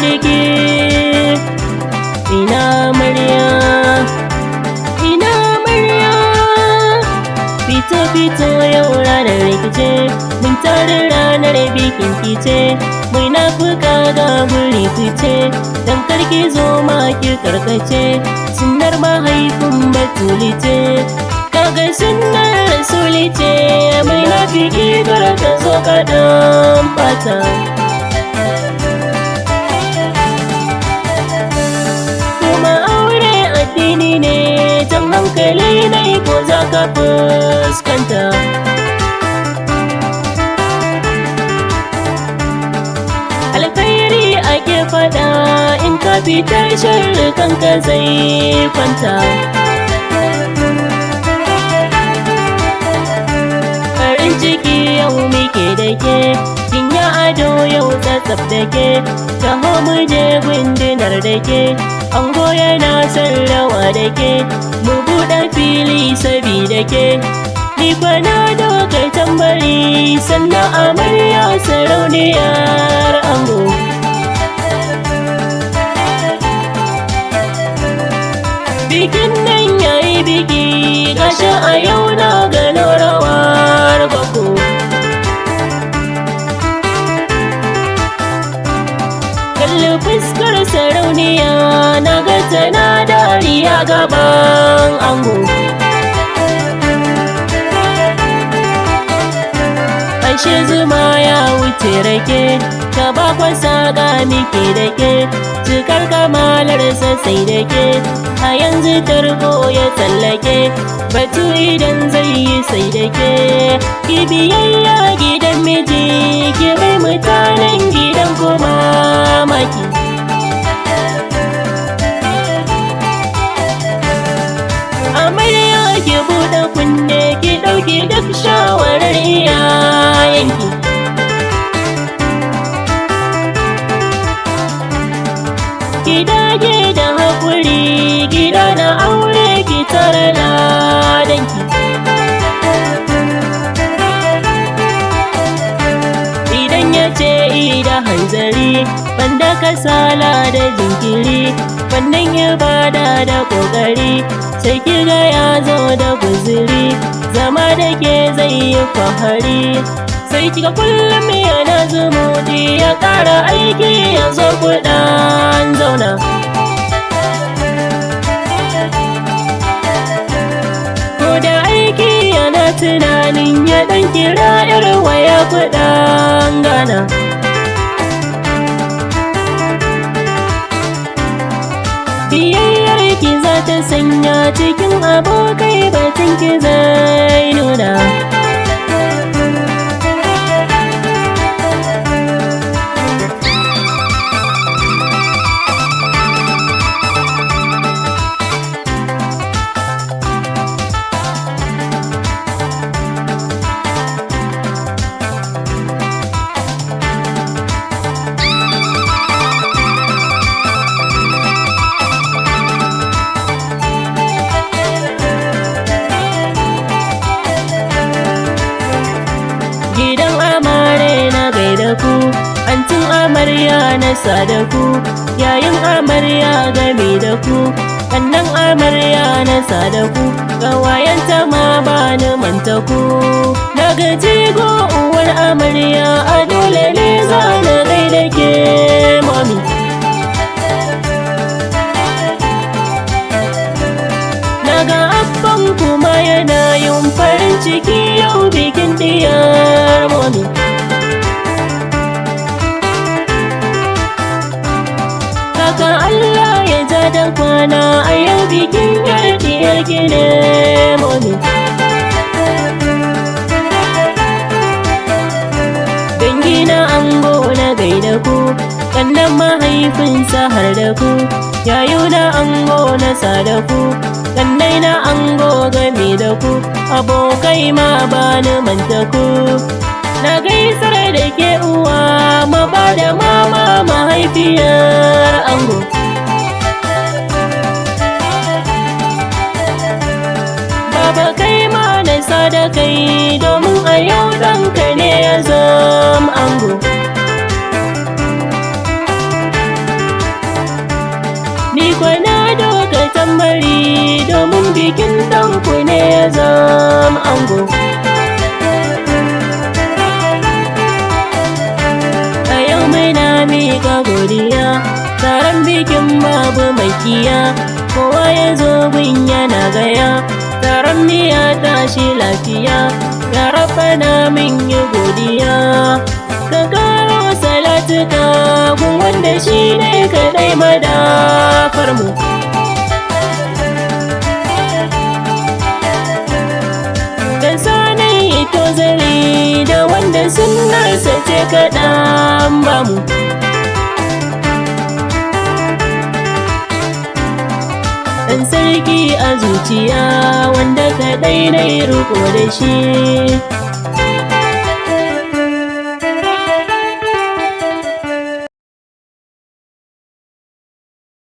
da ke. Ina amarya, ina amarya, fito fito yau ranar rikice, mun tare ranar bikin kice, mai nafuka ga guri fice, dan karki zo ma ki karkace, sunnar mahaifin Batuli ce, kaga sunnar Rasuli ce, mai nafiki karka zo kaɗan bata. Kuma aure addini ne, jan hankali ne ko za ka fuskanta. Alkhairi ake faɗa, in ka fitar sharri kanka zai kwanta. Farin ciki yau muke da ke, kin yi ado yau tsatsaf da ke, taho mu je gundunar da ke, ango yana son rawa da ke, mu buɗe fili sabida ke, ni kwana dokai tambari, sannan amarya sarauniyar ango. Bikin nan yayi biki, gashi a yau na gano rawar bako. Kalli fuskar sarauniya, na ga tana dariya gaban ango. Ashe zuma ya wuce rake, ka ba kwasa ga miki da ke, cikar kamalarsa sai da ke, a yanzu tarko ya tsallake, batu idan zai yi sai da ke, ki biyayya gidan miji, ki bai mutanen gidan kuma maki. Amarya ki buɗe kunne, ki ɗauki duk shawarar iyayenki. Ki dage da haƙuri, gida na aure ki tara ladanki. Idan ya ce ida hanzari, banda kasala da jinkiri, wannan ibada da ƙoƙari, sai kiga ya zo da guziri, zama da ke zai yi fahari, sai kiga kullum yana zumuɗi, ya ƙara aiki ya zo kuɗan zauna. Ko da aiki yana tunanin ya ɗan kira ƴar waya kuɗan gana. Biyayyar ki za ta sanya cikin abokai batun ki zai nuna. Gidan amare na gaida ku, antin amarya na sada ku, yayin amarya game da ku, kannan amarya na sada ku, ƙawayenta ma ba ni manta ku, na gaji go uwar amarya, a dole ne za na gaida ke mami. Naga abban kuma yana yin farin ciki yau bikin diyar mami. Kaka Allah ya ja da kwana, a yau bikin yar diyar gine mami. Dangina ango na gaida ku, kannan mahaifinsa har da ku, yayuna ango na sada ku, kannai na ango game da ku, abokai ma ba ni manta ku, na gaisar da ke uwa maba da mama mahaifiyar ango. Baba kai ma na sada kai, domin a yau ɗanka ne ya zama ango. bikin ɗanku ne ya zama ango. A yau muna miƙa godiya, taron bikin babu makiya, kowa ya zo gun yana gaya, taron miya tashi lafiya, ya Rabbana min yi godiya. Ka karo salatuka gun wanda shi ne kaɗai madafarmu. Kan sani ito zari da wanda sunnarsa ce kaɗan bamu. Dan sarki a zuciya wanda kaɗai na yi riƙo da shi.